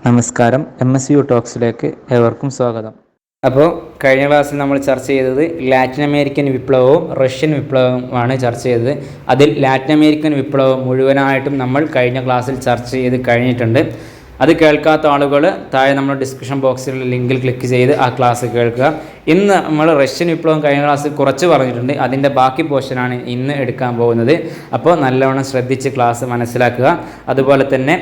നമസ്കാരം, MSU ടോക്സിലേക്ക് ഏവർക്കും സ്വാഗതം. അപ്പോൾ കഴിഞ്ഞ ക്ലാസ്സിൽ നമ്മൾ ചർച്ച ചെയ്തത് ലാറ്റിൻ അമേരിക്കൻ വിപ്ലവവും റഷ്യൻ വിപ്ലവവുമാണ് ചർച്ച ചെയ്തത്. അതിൽ ലാറ്റിൻ അമേരിക്കൻ വിപ്ലവം മുഴുവനായിട്ടും നമ്മൾ കഴിഞ്ഞ ക്ലാസ്സിൽ ചർച്ച ചെയ്ത് കഴിഞ്ഞിട്ടുണ്ട്. അത് കേൾക്കാത്ത ആളുകൾ താഴെ നമ്മൾ ഡിസ്ക്രിപ്ഷൻ ബോക്സിൽ ലിങ്കിൽ ക്ലിക്ക് ചെയ്ത് ആ ക്ലാസ് കേൾക്കുക. ഇന്ന് നമ്മൾ റഷ്യൻ വിപ്ലവം കഴിഞ്ഞ ക്ലാസ്സിൽ കുറച്ച് പറഞ്ഞിട്ടുണ്ട്. അതിൻ്റെ ബാക്കി പോർഷനാണ് ഇന്ന് എടുക്കാൻ പോകുന്നത്. അപ്പോൾ നല്ലവണ്ണം ശ്രദ്ധിച്ച് ക്ലാസ് മനസ്സിലാക്കുക. അതുപോലെ തന്നെ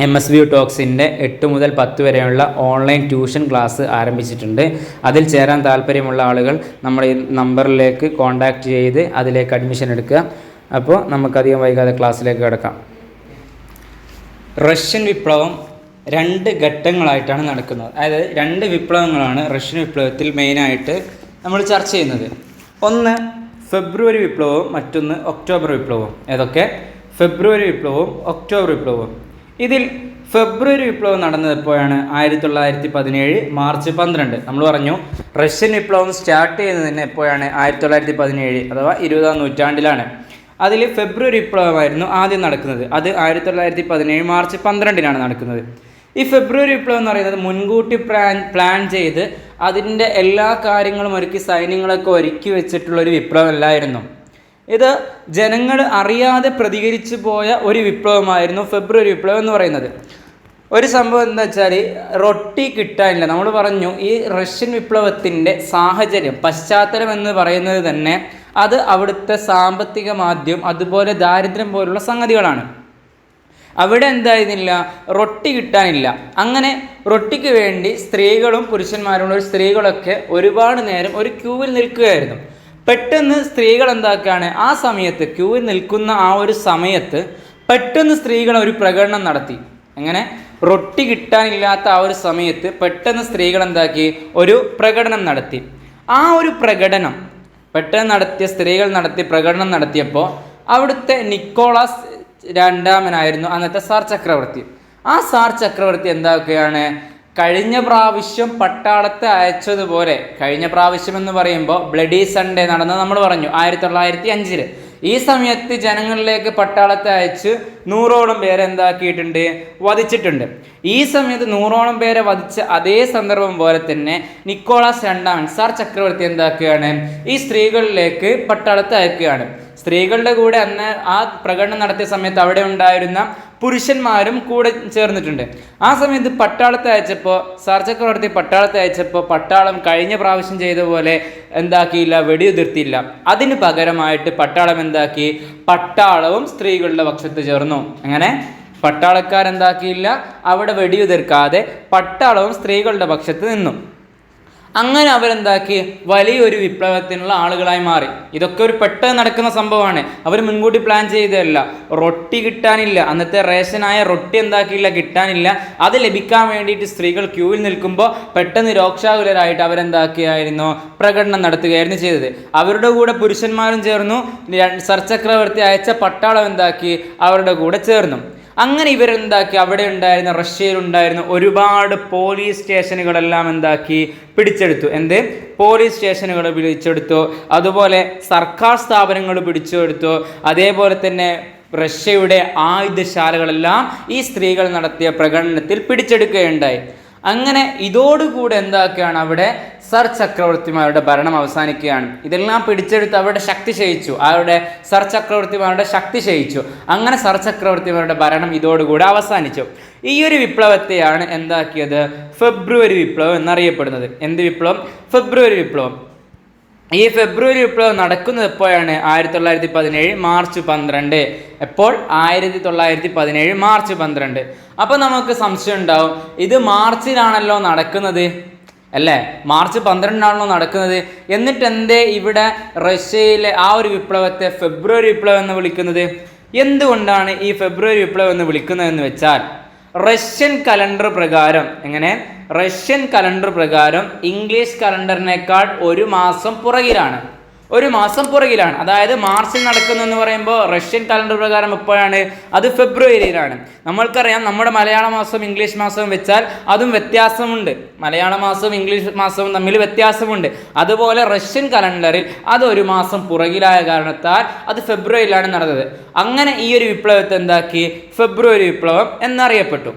MSU ടോക്സിൻ്റെ 8 മുതൽ 10 വരെയുള്ള ഓൺലൈൻ ട്യൂഷൻ ക്ലാസ് ആരംഭിച്ചിട്ടുണ്ട്. അതിൽ ചേരാൻ താല്പര്യമുള്ള ആളുകൾ നമ്മൾ ഈ നമ്പറിലേക്ക് കോൺടാക്റ്റ് ചെയ്ത് അതിലേക്ക് അഡ്മിഷൻ എടുക്കുക. അപ്പോൾ നമുക്കധികം വൈകാതെ ക്ലാസ്സിലേക്ക് കിടക്കാം. റഷ്യൻ വിപ്ലവം 2 ഘട്ടങ്ങളായിട്ടാണ് നടക്കുന്നത്. അതായത് 2 വിപ്ലവങ്ങളാണ് റഷ്യൻ വിപ്ലവത്തിൽ മെയിനായിട്ട് നമ്മൾ ചർച്ച ചെയ്യുന്നത്. ഒന്ന് ഫെബ്രുവരി വിപ്ലവവും മറ്റൊന്ന് ഒക്ടോബർ വിപ്ലവവും. ഏതൊക്കെ? ഫെബ്രുവരി വിപ്ലവവും ഒക്ടോബർ വിപ്ലവവും. ഇതിൽ ഫെബ്രുവരി വിപ്ലവം നടന്നത് എപ്പോഴാണ്? 1917 മാർച്ച് 12. നമ്മൾ പറഞ്ഞു റഷ്യൻ വിപ്ലവം സ്റ്റാർട്ട് ചെയ്യുന്നത് തന്നെ എപ്പോഴാണ്? 1917 അഥവാ 20-ാം നൂറ്റാണ്ടിലാണ്. അതിൽ ഫെബ്രുവരി വിപ്ലവമായിരുന്നു ആദ്യം നടക്കുന്നത്. അത് 1917 മാർച്ച് 12 നടക്കുന്നത്. ഈ ഫെബ്രുവരി വിപ്ലവം എന്ന് പറയുന്നത് മുൻകൂട്ടി പ്ലാൻ ചെയ്ത് അതിൻ്റെ എല്ലാ കാര്യങ്ങളും ഒരുക്കി സൈന്യങ്ങളൊക്കെ ഒരുക്കി വെച്ചിട്ടുള്ളൊരു വിപ്ലവമല്ലായിരുന്നു. ഇത് ജനങ്ങൾ അറിയാതെ പ്രതികരിച്ചു പോയ ഒരു വിപ്ലവമായിരുന്നു ഫെബ്രുവരി വിപ്ലവം എന്ന് പറയുന്നത്. ഒരു സംഭവം എന്താ വെച്ചാൽ റൊട്ടി കിട്ടാനില്ല. നമ്മൾ പറഞ്ഞു ഈ റഷ്യൻ വിപ്ലവത്തിൻ്റെ സാഹചര്യം, പശ്ചാത്തലം എന്ന് പറയുന്നത് തന്നെ അത് അവിടുത്തെ സാമ്പത്തിക മാന്ദ്യം, അതുപോലെ ദാരിദ്ര്യം പോലുള്ള സംഗതികളാണ്. അവിടെ എന്തായിരുന്നില്ല, റൊട്ടി കിട്ടാനില്ല. അങ്ങനെ റൊട്ടിക്ക് വേണ്ടി സ്ത്രീകളും പുരുഷന്മാരും സ്ത്രീകളൊക്കെ ഒരുപാട് നേരം ഒരു ക്യൂവിൽ നിൽക്കുകയായിരുന്നു. പെട്ടെന്ന് സ്ത്രീകൾ എന്താക്കുകയാണ്, ആ സമയത്ത് ക്യൂവിൽ നിൽക്കുന്ന ആ ഒരു സമയത്ത് പെട്ടെന്ന് സ്ത്രീകൾ ഒരു പ്രകടനം നടത്തി. അങ്ങനെ റൊട്ടി കിട്ടാനില്ലാത്ത ആ ഒരു സമയത്ത് പെട്ടെന്ന് സ്ത്രീകൾ എന്താക്കി, ഒരു പ്രകടനം നടത്തി. ആ ഒരു പ്രകടനം പെട്ടെന്ന് നടത്തിയ പ്രകടനം നടത്തിയപ്പോൾ അവിടുത്തെ നിക്കോളാസ് രണ്ടാമനായിരുന്നു അന്നത്തെ സാർ ചക്രവർത്തി. ആ സാർ ചക്രവർത്തി എന്താക്കുകയാണ്, കഴിഞ്ഞ പ്രാവശ്യം പട്ടാളത്തെ അയച്ചതുപോലെ, കഴിഞ്ഞ പ്രാവശ്യം എന്ന് പറയുമ്പോൾ ബ്ലഡി സൺഡേ നടന്നത് നമ്മൾ പറഞ്ഞു 1905. ഈ സമയത്ത് ജനങ്ങളിലേക്ക് പട്ടാളത്തെ അയച്ച് 100ഓളം പേരെ എന്താക്കിയിട്ടുണ്ട്, വധിച്ചിട്ടുണ്ട്. ഈ സമയത്ത് 100ഓളം പേരെ വധിച്ച അതേ സന്ദർഭം പോലെ തന്നെ നിക്കോളാസ് രണ്ടാമൻ സാർ ചക്രവർത്തി എന്താക്കുകയാണ്, ഈ സ്ത്രീകളിലേക്ക് പട്ടാളത്തെ അയക്കുകയാണ്. സ്ത്രീകളുടെ കൂടെ അന്ന് ആ പ്രകടനം നടത്തിയ സമയത്ത് അവിടെ ഉണ്ടായിരുന്ന പുരുഷന്മാരും കൂടെ ചേർന്നിട്ടുണ്ട്. ആ സമയത്ത് പട്ടാളത്തെ അയച്ചപ്പോൾ, സാർ ചക്രവർത്തി പട്ടാളത്തെ അയച്ചപ്പോൾ പട്ടാളം കഴിഞ്ഞ പ്രാവശ്യം ചെയ്ത പോലെ എന്താക്കിയില്ല, വെടിയുതിർത്തിയില്ല. അതിന് പകരമായിട്ട് പട്ടാളം എന്താക്കി, പട്ടാളവും സ്ത്രീകളുടെ പക്ഷത്ത് ചേർന്നു. അങ്ങനെ പട്ടാളക്കാരെന്താക്കിയില്ല, അവിടെ വെടിയുതിർക്കാതെ പട്ടാളവും സ്ത്രീകളുടെ പക്ഷത്ത് നിന്നു. അങ്ങനെ അവരെന്താക്കി, വലിയൊരു വിപ്ലവത്തിനുള്ള ആളുകളായി മാറി. ഇതൊക്കെ ഒരു പെട്ടെന്ന് നടക്കുന്ന സംഭവമാണ്. അവർ മുൻകൂട്ടി പ്ലാൻ ചെയ്തതല്ല. റൊട്ടി കിട്ടാനില്ല, അന്നത്തെ റേഷനായ റൊട്ടി എന്താക്കിയില്ല, കിട്ടാനില്ല. അത് ലഭിക്കാൻ വേണ്ടിയിട്ട് സ്ത്രീകൾ ക്യൂവിൽ നിൽക്കുമ്പോൾ പെട്ടെന്ന് രോക്ഷാകുലരായിട്ട് അവരെന്താക്കിയായിരുന്നു, പ്രകടനം നടത്തുകയായിരുന്നു ചെയ്തത്. അവരുടെ കൂടെ പുരുഷന്മാരും ചേർന്നു. സർ ചക്രവർത്തി അയച്ച പട്ടാളം എന്താക്കി, അവരുടെ കൂടെ ചേർന്നു. അങ്ങനെ ഇവരെന്താക്കി, അവിടെ ഉണ്ടായിരുന്ന റഷ്യയിലുണ്ടായിരുന്ന ഒരുപാട് പോലീസ് സ്റ്റേഷനുകളെല്ലാം എന്താക്കി, പിടിച്ചെടുത്തു. പോലീസ് സ്റ്റേഷനുകൾ പിടിച്ചെടുത്തു, അതുപോലെ സർക്കാർ സ്ഥാപനങ്ങൾ പിടിച്ചെടുത്തു. അതേപോലെ തന്നെ റഷ്യയുടെ ആയുധശാലകളെല്ലാം ഈ സ്ത്രീകൾ നടത്തിയ പ്രകടനത്തിൽ പിടിച്ചെടുക്കുകയുണ്ടായി. അങ്ങനെ ഇതോടുകൂടെ എന്താക്കുകയാണ്, അവിടെ സർ ചക്രവർത്തിമാരുടെ ഭരണം അവസാനിക്കുകയാണ്. ഇതെല്ലാം പിടിച്ചെടുത്ത് അവരുടെ ശക്തി ക്ഷയിച്ചു, അവരുടെ സർ ചക്രവർത്തിമാരുടെ ശക്തി ക്ഷയിച്ചു. അങ്ങനെ സർ ചക്രവർത്തിമാരുടെ ഭരണം ഇതോടുകൂടെ അവസാനിച്ചു. ഈ ഒരു വിപ്ലവത്തെയാണ് എന്താക്കിയത്, ഫെബ്രുവരി വിപ്ലവം എന്നറിയപ്പെടുന്നത്. എന്ത് വിപ്ലവം? ഫെബ്രുവരി വിപ്ലവം. ഈ ഫെബ്രുവരി വിപ്ലവം നടക്കുന്നത് എപ്പോഴാണ്? 1917 മാർച്ച് 12. എപ്പോൾ? 1917 മാർച്ച് 12. അപ്പോൾ നമുക്ക് സംശയം ഉണ്ടാവും, ഇത് മാർച്ചിലാണല്ലോ നടക്കുന്നത് അല്ലേ, മാർച്ച് 12 നടക്കുന്നത്. എന്നിട്ട് എന്തേ ഇവിടെ റഷ്യയിലെ ആ ഒരു വിപ്ലവത്തെ ഫെബ്രുവരി വിപ്ലവം എന്ന് വിളിക്കുന്നത്? എന്തുകൊണ്ടാണ് ഈ ഫെബ്രുവരി വിപ്ലവം എന്ന് വിളിക്കുന്നതെന്ന് വെച്ചാൽ, റഷ്യൻ കലണ്ടർ പ്രകാരം, എങ്ങനെ, റഷ്യൻ കലണ്ടർ പ്രകാരം ഇംഗ്ലീഷ് കലണ്ടറിനേക്കാൾ ഒരു മാസം പുറകിലാണ്. അതായത് മാർച്ചിൽ നടക്കുന്നതെന്ന് പറയുമ്പോൾ റഷ്യൻ കലണ്ടർ പ്രകാരം എപ്പോഴാണ്? അത് ഫെബ്രുവരിയിലാണ്. നമ്മൾക്കറിയാം, നമ്മുടെ മലയാള മാസവും ഇംഗ്ലീഷ് മാസവും വെച്ചാൽ അതും വ്യത്യാസമുണ്ട്. മലയാള മാസവും ഇംഗ്ലീഷ് മാസവും തമ്മിൽ വ്യത്യാസമുണ്ട്. അതുപോലെ റഷ്യൻ കലണ്ടറിൽ അത് ഒരു മാസം പുറകിലായ കാരണത്താൽ അത് ഫെബ്രുവരിയിലാണ് നടന്നത്. അങ്ങനെ ഈ ഒരു വിപ്ലവത്തെ എന്താക്കി, ഫെബ്രുവരി വിപ്ലവം എന്നറിയപ്പെട്ടു.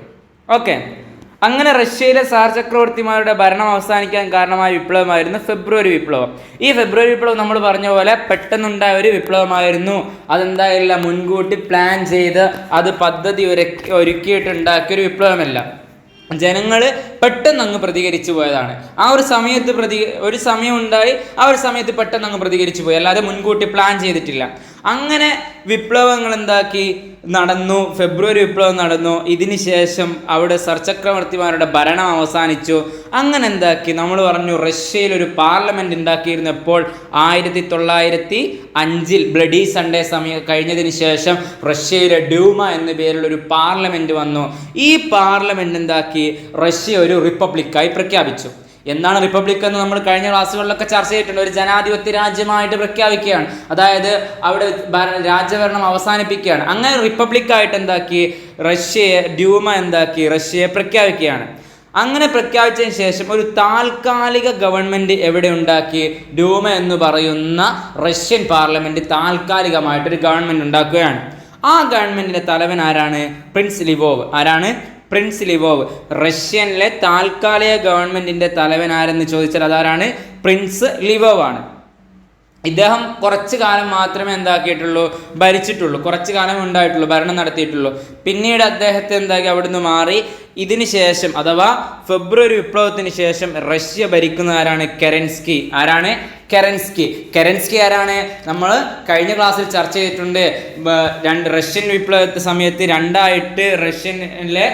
ഓക്കെ. അങ്ങനെ റഷ്യയിലെ സാർ ചക്രവർത്തിമാരുടെ ഭരണം അവസാനിക്കാൻ കാരണമായ വിപ്ലവമായിരുന്നു ഫെബ്രുവരി വിപ്ലവം. ഈ ഫെബ്രുവരി വിപ്ലവം നമ്മൾ പറഞ്ഞ പോലെ പെട്ടെന്നുണ്ടായ ഒരു വിപ്ലവമായിരുന്നു. അതെന്തായില്ല, മുൻകൂട്ടി പ്ലാൻ ചെയ്ത് അത് പദ്ധതി ഒരുക്കിയിട്ടുണ്ടാക്കിയ ഒരു വിപ്ലവമല്ല. ജനങ്ങൾ പെട്ടെന്ന് അങ്ങ് പ്രതികരിച്ചു പോയതാണ്. ആ ഒരു സമയത്ത് ഒരു സമയം ഉണ്ടായി, ആ ഒരു സമയത്ത് പെട്ടെന്ന് അങ്ങ് പ്രതികരിച്ചു പോയി, അല്ലാതെ മുൻകൂട്ടി പ്ലാൻ ചെയ്തിട്ടില്ല. അങ്ങനെ വിപ്ലവങ്ങൾ നടന്നു. ഫെബ്രുവരി വിപ്ലവം നടന്നു. ഇതിന് ശേഷം അവിടെ സർ ചക്രവർത്തിമാരുടെ ഭരണം അവസാനിച്ചു. അങ്ങനെ നമ്മൾ പറഞ്ഞു റഷ്യയിൽ ഒരു പാർലമെൻറ്റ് ഉണ്ടാക്കിയിരുന്നപ്പോൾ 1905 ബ്ലഡി സൺഡേ സമയം കഴിഞ്ഞതിന് ശേഷം റഷ്യയിലെ ഡ്യൂമ എന്ന പേരിലുള്ള ഒരു പാർലമെൻറ്റ് വന്നു. ഈ പാർലമെൻറ്റ് റഷ്യ ഒരു റിപ്പബ്ലിക്കായി പ്രഖ്യാപിച്ചു. എന്താണ് റിപ്പബ്ലിക് എന്ന് നമ്മൾ കഴിഞ്ഞ ക്ലാസ്സുകളിലൊക്കെ ചർച്ച ചെയ്തിട്ടുണ്ട്. ഒരു ജനാധിപത്യ രാജ്യമായിട്ട് പ്രഖ്യാപിക്കുകയാണ്, അതായത് അവിടെ രാജ്യഭരണം അവസാനിപ്പിക്കുകയാണ്. അങ്ങനെ റിപ്പബ്ലിക്കായിട്ട് ഡ്യൂമ റഷ്യയെ പ്രഖ്യാപിക്കുകയാണ്. അങ്ങനെ പ്രഖ്യാപിച്ചതിന് ശേഷം ഒരു താൽക്കാലിക ഗവൺമെൻറ് എവിടെ ഉണ്ടാക്കി? ഡ്യൂമ എന്ന് പറയുന്ന റഷ്യൻ പാർലമെൻറ്റ് താൽക്കാലികമായിട്ടൊരു ഗവൺമെൻറ് ഉണ്ടാക്കുകയാണ്. ആ ഗവൺമെൻറ്റിൻ്റെ തലവൻ ആരാണ്? പ്രിൻസ് ലിവോവ്. ആരാണ്? പ്രിൻസ് ലിവോവ്. റഷ്യനിലെ താൽക്കാലിക ഗവൺമെൻറ്റിൻ്റെ തലവൻ ആരെന്ന് ചോദിച്ചാൽ അതാരാണ്? പ്രിൻസ് ലിവോവ് ആണ്. ഇദ്ദേഹം കുറച്ച് കാലം മാത്രമേ ഭരിച്ചിട്ടുള്ളൂ, കുറച്ച് കാലം ഉണ്ടായിട്ടുള്ളൂ, ഭരണം നടത്തിയിട്ടുള്ളൂ. പിന്നീട് അദ്ദേഹത്തെ അവിടുന്ന് മാറി. ഇതിന് ശേഷം അഥവാ ഫെബ്രുവരി വിപ്ലവത്തിന് ശേഷം റഷ്യ ഭരിക്കുന്ന ആരാണ്? കെരൻസ്കി. ആരാണ്? കെരൻസ്കി ആരാണ്? നമ്മൾ കഴിഞ്ഞ ക്ലാസ്സിൽ ചർച്ച ചെയ്തിട്ടുണ്ട്. റഷ്യൻ വിപ്ലവ സമയത്ത് രണ്ടായിട്ട് റഷ്യനിലെ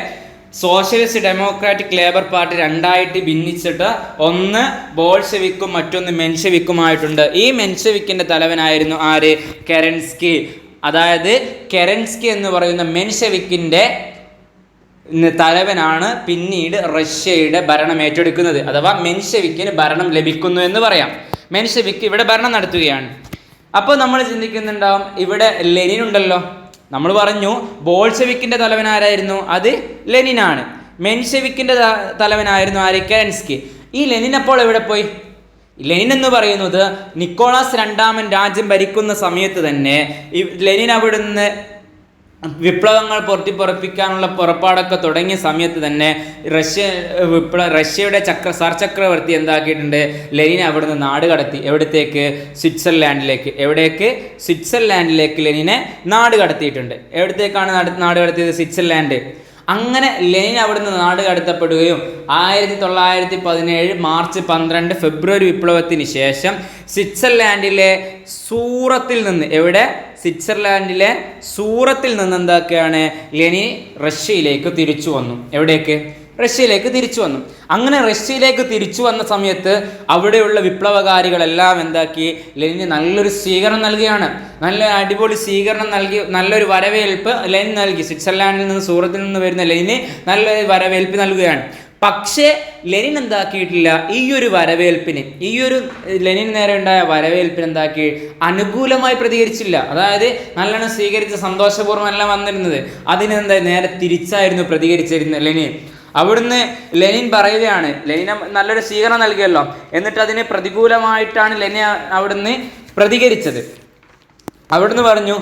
സോഷ്യലിസ്റ്റ് ഡെമോക്രാറ്റിക് ലേബർ പാർട്ടി രണ്ടായിട്ട് ഭിന്നിച്ചിട്ട് ഒന്ന് ബോൾഷെവിക്കും മറ്റൊന്ന് മെൻഷെവിക്കുമായിട്ടുണ്ട്. ഈ മെൻഷെവിക്കിൻ്റെ തലവനായിരുന്നു ആര്? കെരൻസ്കി. അതായത് കെരൻസ്കി എന്ന് പറയുന്ന മെൻഷെവിക്കിൻ്റെ തലവനാണ് പിന്നീട് റഷ്യയുടെ ഭരണം ഏറ്റെടുക്കുന്നത്. അഥവാ മെൻഷെവിക്കിന് ഭരണം ലഭിക്കുന്നു എന്ന് പറയാം. മെൻഷെവിക്ക് ഇവിടെ ഭരണം നടത്തുകയാണ്. അപ്പോൾ നമ്മൾ ചിന്തിക്കുന്നുണ്ടാവും, ഇവിടെ ലെനിൻ ഉണ്ടല്ലോ. നമ്മൾ പറഞ്ഞു ബോൾഷെവിക്കിൻ്റെ തലവനാരായിരുന്നു? അത് ലെനിനാണ്. മെൻഷെവിക്കിൻ്റെ തലവനായിരുന്നു ആര്? കെരൻസ്കി. ഈ ലെനിൻ അപ്പോൾ എവിടെ പോയി? ലെനിൻ എന്ന് പറയുന്നത് നിക്കോളാസ് രണ്ടാമൻ രാജ്യം ഭരിക്കുന്ന സമയത്ത് തന്നെ ലെനിൻ അവിടുന്ന് വിപ്ലവങ്ങൾ പൊറപ്പിക്കാനുള്ള പുറപ്പാടൊക്കെ തുടങ്ങിയ സമയത്ത് തന്നെ റഷ്യയുടെ സർ ചക്രവർത്തി എന്താക്കിയിട്ടുണ്ട്? ലെനിൻ അവിടുന്ന് നാട് കടത്തി. എവിടത്തേക്ക്? സ്വിറ്റ്സർലാൻഡിലേക്ക്. എവിടേക്ക്? സ്വിറ്റ്സർലാൻഡിലേക്ക് ലെനിനെ നാട് കടത്തിയിട്ടുണ്ട്. എവിടത്തേക്കാണ് നാട് കടത്തിയത്? സ്വിറ്റ്സർലാൻഡ്. അങ്ങനെ ലെനിൻ അവിടുന്ന് നാട് കടത്തപ്പെടുകയും 1917 മാർച്ച് 12 ഫെബ്രുവരി വിപ്ലവത്തിന് ശേഷം സ്വിറ്റ്സർലാൻഡിലെ സൂറത്തിൽ നിന്ന് സ്വിറ്റ്സർലാൻഡിലെ സൂറത്തിൽ നിന്ന് ലെനിൻ റഷ്യയിലേക്ക് തിരിച്ചു വന്നു. എവിടേക്ക്? റഷ്യയിലേക്ക് തിരിച്ചു വന്നു. അങ്ങനെ റഷ്യയിലേക്ക് തിരിച്ചു വന്ന സമയത്ത് അവിടെയുള്ള വിപ്ലവകാരികളെല്ലാം ലെനിന് നല്ലൊരു സ്വീകരണം നൽകുകയാണ്. നല്ല അടിപൊളി സ്വീകരണം നൽകി, നല്ലൊരു വരവേൽപ്പ് ലെനിൻ നൽകി. സ്വിറ്റ്സർലാൻഡിൽ നിന്ന് സൂറത്തിൽ നിന്ന് വരുന്ന ലെനിന് നല്ലൊരു വരവേൽപ്പ് നൽകുകയാണ്. പക്ഷേ ലെനിൻ എന്താക്കിയിട്ടില്ല, ലെനിൻ നേരെ ഉണ്ടായ വരവേൽപ്പിന് അനുകൂലമായി പ്രതികരിച്ചില്ല. അതായത് നല്ലോണം സ്വീകരിച്ച് സന്തോഷപൂർവ്വം എല്ലാം വന്നിരുന്നത്. നേരെ തിരിച്ചായിരുന്നു പ്രതികരിച്ചിരുന്നത് ലെനിൻ. അവിടുന്ന് ലെനിൻ പറയുകയാണ്, ലെനിൻ നല്ലൊരു സ്വീകരണം നൽകിയല്ലോ, എന്നിട്ട് അതിന് പ്രതികൂലമായിട്ടാണ് ലെനിൻ അവിടുന്ന് പ്രതികരിച്ചത്. അവിടുന്ന് പറഞ്ഞു,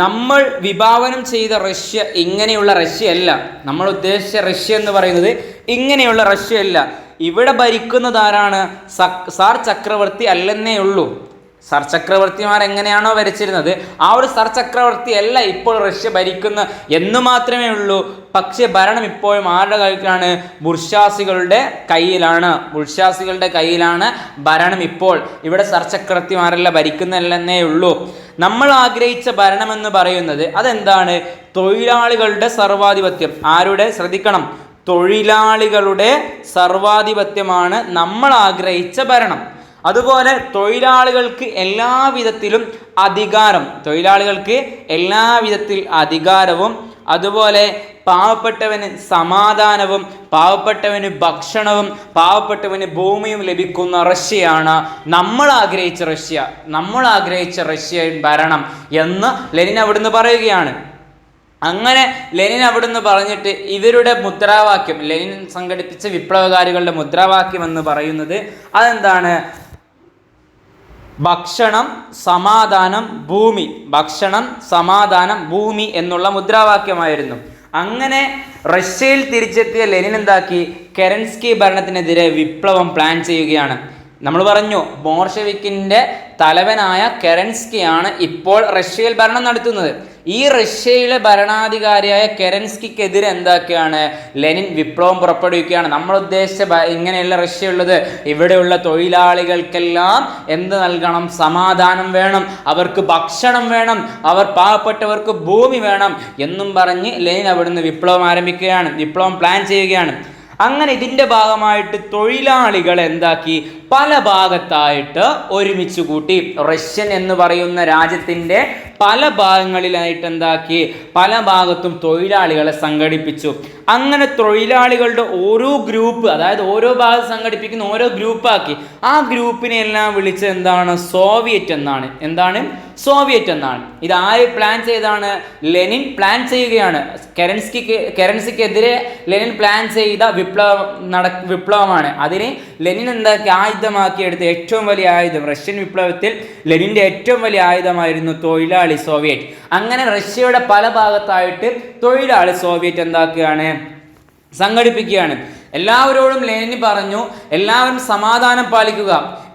നമ്മൾ വിഭാവനം ചെയ്ത റഷ്യ ഇങ്ങനെയുള്ള റഷ്യയല്ല. നമ്മൾ ഉദ്ദേശിച്ച റഷ്യ എന്ന് പറയുന്നത് ഇങ്ങനെയുള്ള റഷ്യയല്ല. ഇവിടെ ഭരിക്കുന്നത് ആരാണ്? സാർ ചക്രവർത്തി അല്ലെന്നേ ഉള്ളൂ. സർ ചക്രവർത്തിമാർ എങ്ങനെയാണോ ഭരിച്ചിരുന്നത് ആ ഒരു സർ ചക്രവർത്തി അല്ല ഇപ്പോൾ റഷ്യ ഭരിക്കുന്ന എന്ന് മാത്രമേ ഉള്ളൂ. പക്ഷേ ഭരണം ഇപ്പോഴും ആരുടെ കയ്യിലാണ്? ബുർഷാസികളുടെ കയ്യിലാണ് ഭരണം ഇപ്പോൾ. ഇവിടെ സർ ചക്രവർത്തിമാരല്ല ഭരിക്കുന്നതല്ലെന്നേ ഉള്ളൂ. നമ്മൾ ആഗ്രഹിച്ച ഭരണമെന്ന് പറയുന്നത് അതെന്താണ്? തൊഴിലാളികളുടെ സർവാധിപത്യം. ആരുടെ? ശ്രദ്ധിക്കണം, തൊഴിലാളികളുടെ സർവാധിപത്യമാണ് നമ്മൾ ആഗ്രഹിച്ച ഭരണം. അതുപോലെ തൊഴിലാളികൾക്ക് എല്ലാവിധത്തിലും അധികാരവും അതുപോലെ പാവപ്പെട്ടവന് സമാധാനവും പാവപ്പെട്ടവന് ഭക്ഷണവും പാവപ്പെട്ടവന് ഭൂമിയും ലഭിക്കുന്ന റഷ്യയാണ് നമ്മൾ ആഗ്രഹിച്ച റഷ്യ ഭരണം എന്ന് ലെനിൻ അവിടുന്ന് പറയുകയാണ്. അങ്ങനെ ലെനിൻ അവിടുന്ന് പറഞ്ഞിട്ട് ഇവരുടെ മുദ്രാവാക്യം, ലെനിൻ സംഘടിപ്പിച്ച വിപ്ലവകാരികളുടെ മുദ്രാവാക്യം എന്ന് പറയുന്നത് അതെന്താണ്? ഭക്ഷണം സമാധാനം ഭൂമി എന്നുള്ള മുദ്രാവാക്യമായിരുന്നു. അങ്ങനെ റഷ്യയിൽ തിരിച്ചെത്തിയ ലെനിൻ എന്താക്കി, കെരൻസ്കി ഭരണത്തിനെതിരെ വിപ്ലവം പ്ലാൻ ചെയ്യുകയാണ്. നമ്മൾ പറഞ്ഞു ബോൾഷെവിക്കിൻ്റെ തലവനായ കെരൻസ്കിയാണ് ഇപ്പോൾ റഷ്യയിൽ ഭരണം നടത്തുന്നത്. ഈ റഷ്യയിലെ ഭരണാധികാരിയായ കെരൻസ്കിക്കെതിരെ എന്താക്കുകയാണ്, ലെനിൻ വിപ്ലവം പുറപ്പെടുവിക്കുകയാണ്. നമ്മൾ ഉദ്ദേശിച്ച ഇങ്ങനെയുള്ള റഷ്യ ഉള്ളത്, ഇവിടെയുള്ള തൊഴിലാളികൾക്കെല്ലാം എന്ത് നൽകണം, സമാധാനം വേണം, അവർക്ക് ഭക്ഷണം വേണം, അവർ പാവപ്പെട്ടവർക്ക് ഭൂമി വേണം എന്നും പറഞ്ഞ് ലെനിൻ അവിടുന്ന് വിപ്ലവം ആരംഭിക്കുകയാണ്, വിപ്ലവം പ്ലാൻ ചെയ്യുകയാണ്. അങ്ങനെ ഇതിൻ്റെ ഭാഗമായിട്ട് തൊഴിലാളികൾ എന്താക്കി, പല ഭാഗത്തായിട്ട് ഒരുമിച്ച് കൂട്ടി. റഷ്യൻ എന്ന് പറയുന്ന രാജ്യത്തിൻ്റെ പല ഭാഗങ്ങളിലായിട്ട് എന്താക്കി, പല ഭാഗത്തും തൊഴിലാളികളെ സംഘടിപ്പിച്ചു. അങ്ങനെ തൊഴിലാളികളുടെ ഓരോ ഗ്രൂപ്പ്, അതായത് ഓരോ ഭാഗത്ത് സംഘടിപ്പിക്കുന്ന ഓരോ ഗ്രൂപ്പാക്കി. ആ ഗ്രൂപ്പിനെ എല്ലാം വിളിച്ച് എന്താണ്, സോവിയറ്റ് എന്നാണ്. എന്താണ്, സോവിയറ്റ് എന്നാണ്. ഇത് ആര് പ്ലാൻ ചെയ്താണ്, ലെനിൻ പ്ലാൻ ചെയ്യുകയാണ്. കെരൻസ്കിക്കെതിരെ ലെനിൻ പ്ലാൻ ചെയ്ത വിപ്ലവമാണ്. അതിന് ലെനിൻ എന്താക്കി, ആയുധമാക്കിയെടുത്ത ഏറ്റവും വലിയ ആയുധം, റഷ്യൻ വിപ്ലവത്തിൽ ലെനിൻ്റെ ഏറ്റവും വലിയ ആയുധമായിരുന്നു തൊഴിലാളി സോവിയറ്റ്. അങ്ങനെ റഷ്യയുടെ പല ഭാഗത്തായിട്ട് തൊഴിലാളി സോവിയറ്റ് എന്താക്കുകയാണ്, സംഘടിപ്പിക്കുകയാണ്. എല്ലാവരോടും ലെനിൻ പറഞ്ഞു, എല്ലാവരും സമാധാനം പാലിക്കുക,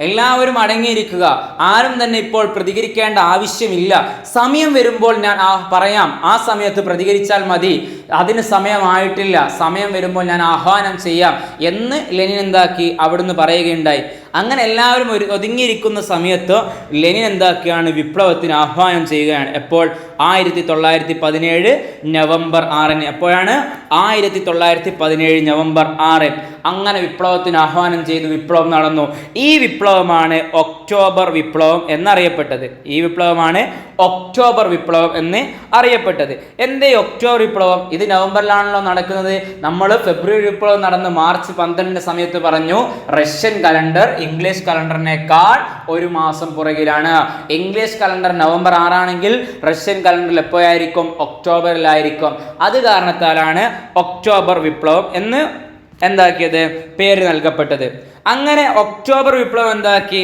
എല്ലാവരും അടങ്ങിയിരിക്കുക, ആരും തന്നെ ഇപ്പോൾ പ്രതികരിക്കേണ്ട ആവശ്യമില്ല, സമയം വരുമ്പോൾ ഞാൻ പറയാം, ആ സമയത്ത് പ്രതികരിച്ചാൽ മതി, അതിന് സമയമായിട്ടില്ല, സമയം വരുമ്പോൾ ഞാൻ ആഹ്വാനം ചെയ്യാം എന്ന് ലെനിൻ എന്താക്കി, അവിടുന്ന് പറയുകയുണ്ടായി. അങ്ങനെ എല്ലാവരും ഒതുങ്ങിയിരിക്കുന്ന സമയത്ത് ലെനിൻ എന്താക്കിയാണ്, വിപ്ലവത്തിന് ആഹ്വാനം ചെയ്യുകയാണ്. എപ്പോൾ, 1917 നവംബർ 6. എപ്പോഴാണ്, 1917 നവംബർ 6. അങ്ങനെ വിപ്ലവത്തിന് ആഹ്വാനം ചെയ്തു, വിപ്ലവം നടന്നു. ഈ വിപ്ലവമാണ് ഒക്ടോബർ വിപ്ലവം എന്നറിയപ്പെട്ടത്. ഈ വിപ്ലവമാണ് ഒക്ടോബർ വിപ്ലവം എന്ന് അറിയപ്പെട്ടത്. എന്തേ ഒക്ടോബർ വിപ്ലവം? ഇത് നവംബറിലാണല്ലോ നടക്കുന്നത്. നമ്മൾ ഫെബ്രുവരി വിപ്ലവം നടന്ന് മാർച്ച് 12 സമയത്ത് പറഞ്ഞു, റഷ്യൻ കലണ്ടർ ഇംഗ്ലീഷ് കലണ്ടറിനേക്കാൾ ഒരു മാസം പുറകിലാണ്. ഇംഗ്ലീഷ് കലണ്ടർ നവംബർ 6 ആണെങ്കിൽ റഷ്യൻ കലണ്ടറിൽ എപ്പോഴായിരിക്കും, ഒക്ടോബറിലായിരിക്കും. അത് കാരണത്താലാണ് ഒക്ടോബർ വിപ്ലവം എന്ന് എന്താക്കിയത്, പേര് നൽകപ്പെട്ടത്. അങ്ങനെ ഒക്ടോബർ വിപ്ലവം എന്താക്കി,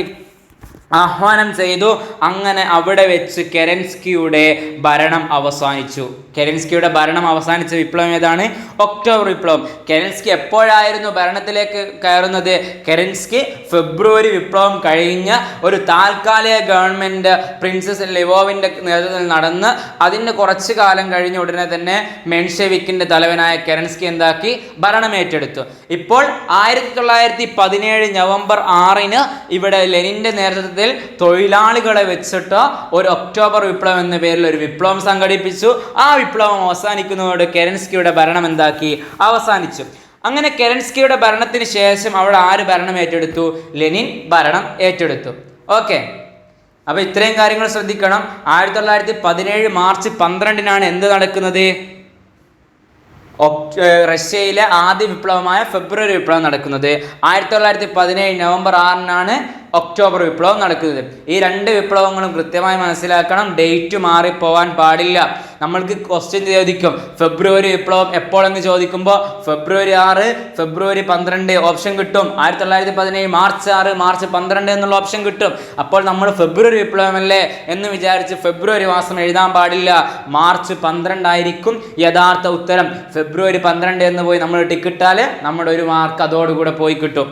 ആഹ്വാനം ചെയ്തു. അങ്ങനെ അവിടെ വെച്ച് കെരൻസ്കിയുടെ ഭരണം അവസാനിച്ചു. കെരൻസ്കിയുടെ ഭരണം അവസാനിച്ച വിപ്ലവം ഏതാണ്, ഒക്ടോബർ വിപ്ലവം. കെരൻസ്കി എപ്പോഴായിരുന്നു ഭരണത്തിലേക്ക് കയറുന്നത്? കെരൻസ്കി ഫെബ്രുവരി വിപ്ലവം കഴിഞ്ഞ ഒരു താൽക്കാലിക ഗവൺമെൻറ് പ്രിൻസസ് ലിവോവിൻ്റെ നേതൃത്വത്തിൽ നടന്ന് അതിൻ്റെ കുറച്ച് കാലം കഴിഞ്ഞ ഉടനെ തന്നെ മെൻഷെവിക്കിൻ്റെ തലവനായ കെരൻസ്കി എന്താക്കി, ഭരണമേറ്റെടുത്തു. ഇപ്പോൾ 1917 നവംബർ 6 ഇവിടെ ലെനിൻ്റെ നേതൃത്വത്തിൽ തൊഴിലാളികളെ വെച്ചിട്ട് ഒരു ഒക്ടോബർ വിപ്ലവം എന്ന പേരിൽ ഒരു വിപ്ലവം സംഘടിപ്പിച്ചു. ആ വിപ്ലവം അവസാനിക്കുന്നതോടെ കെരൻസ്കിയുടെ ഭരണം എന്താക്കി, അവസാനിച്ചു. അങ്ങനെ കെരൻസ്കിയുടെ ഭരണത്തിന് ശേഷം അവിടെ ആര് ഭരണം ഏറ്റെടുത്തു? ലെനിൻ ഭരണം ഏറ്റെടുത്തു. ഓക്കെ, അപ്പോൾ ഇത്രയും കാര്യങ്ങൾ ശ്രദ്ധിക്കണം. 1917 മാർച്ച് 12 എന്ത് നടക്കുന്നത്? റഷ്യയിലെ ആദ്യ വിപ്ലവമായ ഫെബ്രുവരി വിപ്ലവം നടക്കുന്നത്. 1917 നവംബർ 6 ഒക്ടോബർ വിപ്ലവം നടക്കുന്നത്. ഈ രണ്ട് വിപ്ലവങ്ങളും കൃത്യമായി മനസ്സിലാക്കണം. ഡേറ്റ് മാറിപ്പോവാൻ പാടില്ല. നമ്മൾക്ക് ക്വസ്റ്റ്യൻ ചോദിക്കും, ഫെബ്രുവരി വിപ്ലവം എപ്പോഴെന്ന് ചോദിക്കുമ്പോൾ ഫെബ്രുവരി 6, ഫെബ്രുവരി 12 ഓപ്ഷൻ കിട്ടും. 1917 മാർച്ച് 6, മാർച്ച് 12 എന്നുള്ള ഓപ്ഷൻ കിട്ടും. അപ്പോൾ നമ്മൾ ഫെബ്രുവരി വിപ്ലവമല്ലേ എന്ന് വിചാരിച്ച് ഫെബ്രുവരി മാസം എഴുതാൻ പാടില്ല. മാർച്ച് 12 ആയിരിക്കും യഥാർത്ഥ ഉത്തരം. ഫെബ്രുവരി 12 എന്ന് പോയി നമ്മൾ ടിക്കിട്ടാൽ നമ്മുടെ ഒരു മാർക്ക് അതോടുകൂടെ പോയി കിട്ടും.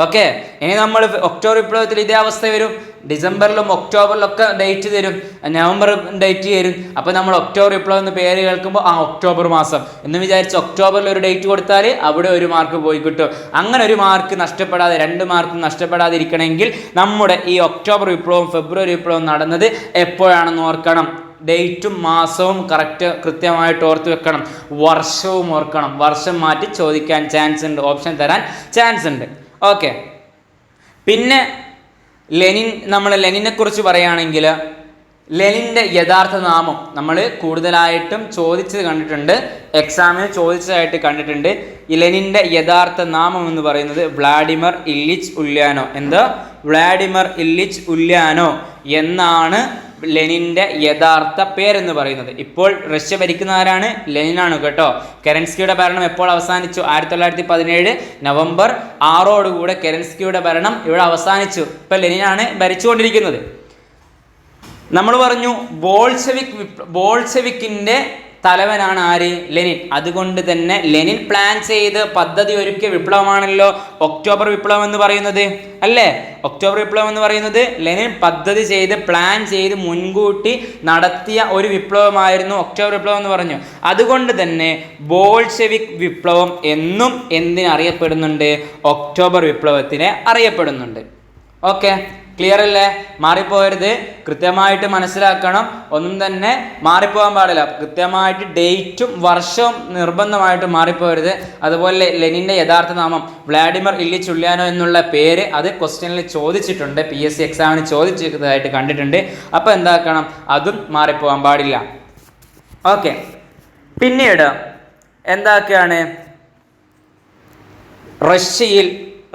ഓക്കെ, ഇനി നമ്മൾ ഒക്ടോബർ വിപ്ലവത്തിൽ ഇതേ അവസ്ഥ വരും. ഡിസംബറിലും ഒക്ടോബറിലൊക്കെ ഡേറ്റ് തരും, നവംബർ ഡേറ്റ് തരും. അപ്പോൾ നമ്മൾ ഒക്ടോബർ വിപ്ലവം എന്ന് പേര് കേൾക്കുമ്പോൾ ഒക്ടോബർ മാസം എന്ന് വിചാരിച്ച് ഒക്ടോബറിൽ ഒരു ഡേറ്റ് കൊടുത്താൽ അവിടെ ഒരു മാർക്ക് പോയി കിട്ടും. അങ്ങനെ ഒരു മാർക്ക് നഷ്ടപ്പെടാതെ, 2 മാർക്കും നഷ്ടപ്പെടാതിരിക്കണമെങ്കിൽ നമ്മുടെ ഈ ഒക്ടോബർ വിപ്ലവവും ഫെബ്രുവരി വിപ്ലവവും നടന്നത് എപ്പോഴാണെന്ന് ഓർക്കണം. ഡേറ്റും മാസവും കൃത്യമായിട്ട് ഓർത്ത് വെക്കണം. വർഷവും ഓർക്കണം. വർഷം മാറ്റി ചോദിക്കാൻ ചാൻസ് ഉണ്ട്, ഓപ്ഷൻ തരാൻ ചാൻസ് ഉണ്ട്. ഓക്കെ, പിന്നെ നമ്മൾ ലെനിനെ കുറിച്ച് പറയുകയാണെങ്കിൽ ലെനിൻ്റെ യഥാർത്ഥ നാമം നമ്മൾ കൂടുതലായിട്ടും ചോദിച്ചത് കണ്ടിട്ടുണ്ട്, എക്സാമിന് ചോദിച്ചതായിട്ട് കണ്ടിട്ടുണ്ട്. ഈ ലെനിൻ്റെ യഥാർത്ഥ നാമം എന്ന് പറയുന്നത് വ്ളാഡിമർ ഇല്ലിച്ച് ഉല്യാനോ. എന്താ? വ്ളാഡിമർ ഇല്ലിച്ച് ഉല്യാനോ എന്നാണ് ലെനിൻ്റെ യഥാർത്ഥ പേരെന്ന് പറയുന്നത്. ഇപ്പോൾ റഷ്യ ഭരിക്കുന്ന ആരാണ്? ലെനിനാണ് കേട്ടോ. കെരൻസ്കിയുടെ ഭരണം എപ്പോൾ അവസാനിച്ചു? 1917 നവംബർ 6 കെരൻസ്കിയുടെ ഭരണം ഇവിടെ അവസാനിച്ചു. ഇപ്പം ലെനിനാണ് ഭരിച്ചുകൊണ്ടിരിക്കുന്നത്. നമ്മൾ പറഞ്ഞു ബോൾഷെവിക്കിൻ്റെ തലവനാണ് ആര്? ലെനിൻ. അതുകൊണ്ട് തന്നെ ലെനിൻ പ്ലാൻ ചെയ്ത് പദ്ധതി ഒരുക്കിയ വിപ്ലവമാണല്ലോ ഒക്ടോബർ വിപ്ലവം എന്ന് പറയുന്നത്, അല്ലേ? ഒക്ടോബർ വിപ്ലവം എന്ന് പറയുന്നത് ലെനിൻ പദ്ധതി ചെയ്ത് പ്ലാൻ ചെയ്ത് മുൻകൂട്ടി നടത്തിയ ഒരു വിപ്ലവമായിരുന്നു ഒക്ടോബർ വിപ്ലവം എന്ന് പറഞ്ഞു. അതുകൊണ്ട് തന്നെ ബോൾഷെവിക് വിപ്ലവം എന്നും എന്തിനറിയപ്പെടുന്നുണ്ട്? ഒക്ടോബർ വിപ്ലവത്തിനെ അറിയപ്പെടുന്നുണ്ട്. ഓക്കെ, ക്ലിയർ അല്ലേ? മാറിപ്പോകരുത്, കൃത്യമായിട്ട് മനസ്സിലാക്കണം, ഒന്നും തന്നെ മാറിപ്പോകാൻ പാടില്ല. കൃത്യമായിട്ട് ഡേറ്റും വർഷവും നിർബന്ധമായിട്ട് മാറിപ്പോകരുത്. അതുപോലെ ലെനിൻ്റെ യഥാർത്ഥ നാമം വ്ളാഡിമിർ ഇല്ലിച്ച് ഉല്യാനോ എന്നുള്ള പേര് അത് ക്വസ്റ്റ്യനിൽ ചോദിച്ചിട്ടുണ്ട്, PSC എക്സാമിന് ചോദിച്ചതായിട്ട് കണ്ടിട്ടുണ്ട്. അപ്പോൾ എന്താക്കണം, അതും മാറിപ്പോകാൻ പാടില്ല. ഓക്കെ, പിന്നീട് എന്താക്കുകയാണ്, റഷ്യയിൽ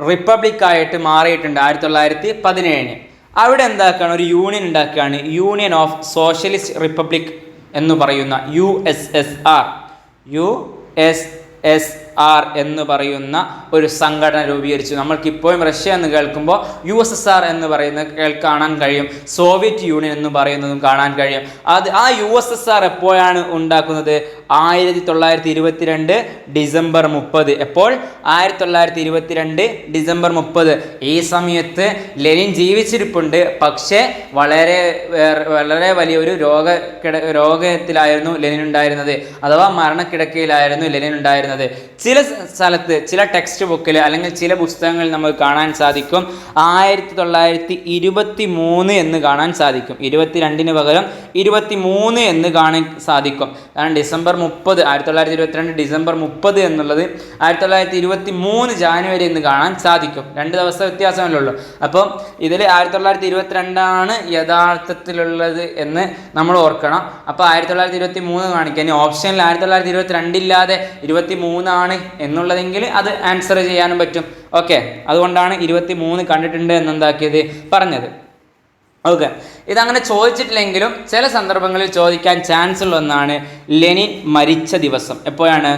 റിപ്പബ്ലിക്കായിട്ട് മാറിയിട്ടുണ്ട് 1917. അവിടെ എന്താക്കുകയാണ്, ഒരു യൂണിയൻ ഉണ്ടാക്കുകയാണ്, യൂണിയൻ ഓഫ് സോഷ്യലിസ്റ്റ് റിപ്പബ്ലിക് എന്ന് പറയുന്ന USSR എന്ന് പറയുന്ന ഒരു സംഘടന രൂപീകരിച്ചു. നമ്മൾക്കിപ്പോഴും റഷ്യ എന്ന് കേൾക്കുമ്പോൾ USSR എന്ന് പറയുന്നത് കാണാൻ കഴിയും, സോവിയറ്റ് യൂണിയൻ എന്ന് പറയുന്നതും കാണാൻ കഴിയും. ആ USSR എപ്പോഴാണ് ഉണ്ടാക്കുന്നത്? 1922 ഡിസംബർ 30. എപ്പോൾ? 1922 ഡിസംബർ 30. ഈ സമയത്ത് ലെനിൻ ജീവിച്ചിരിപ്പുണ്ട്, പക്ഷേ വളരെ വലിയൊരു രോഗത്തിലായിരുന്നു ലെനിൻ ഉണ്ടായിരുന്നത്, അഥവാ മരണക്കിടക്കയിലായിരുന്നു ലെനിൻ ഉണ്ടായിരുന്നത്. ചില സ്ഥലത്ത്, ചില ടെക്സ്റ്റ് ബുക്കിൽ അല്ലെങ്കിൽ ചില പുസ്തകങ്ങളിൽ നമുക്ക് കാണാൻ സാധിക്കും 1923 എന്ന് കാണാൻ സാധിക്കും. 22 പകരം 23 എന്ന് കാണാൻ സാധിക്കും. കാരണം ഡിസംബർ 30, 1922 ഡിസംബർ 30 എന്നുള്ളത് 1923 ജാനുവരി എന്ന് കാണാൻ സാധിക്കും. 2 ദിവസത്തെ വ്യത്യാസമല്ലേ ഉള്ളൂ. അപ്പം ഇതിൽ 1922 യഥാർത്ഥത്തിലുള്ളത് എന്ന് നമ്മൾ ഓർക്കണം. അപ്പോൾ 1923 കാണിക്കുക. ഇനി ഓപ്ഷനിൽ 1922 ഇല്ലാതെ 23 എന്നുള്ളതെങ്കിൽ അത് ആൻസർ ചെയ്യാനും പറ്റും. ഓക്കെ, അതുകൊണ്ടാണ് 23 കണ്ടിട്ടുണ്ട് എന്നെന്താക്കിയത് പറഞ്ഞത്. ഓക്കെ, ഇതങ്ങനെ ചോദിച്ചിട്ടില്ലെങ്കിലും ചില സന്ദർഭങ്ങളിൽ ചോദിക്കാൻ ചാൻസ് ഉള്ള ഒന്നാണ് ലെനിൻ മരിച്ച ദിവസം. എപ്പോഴാണ്?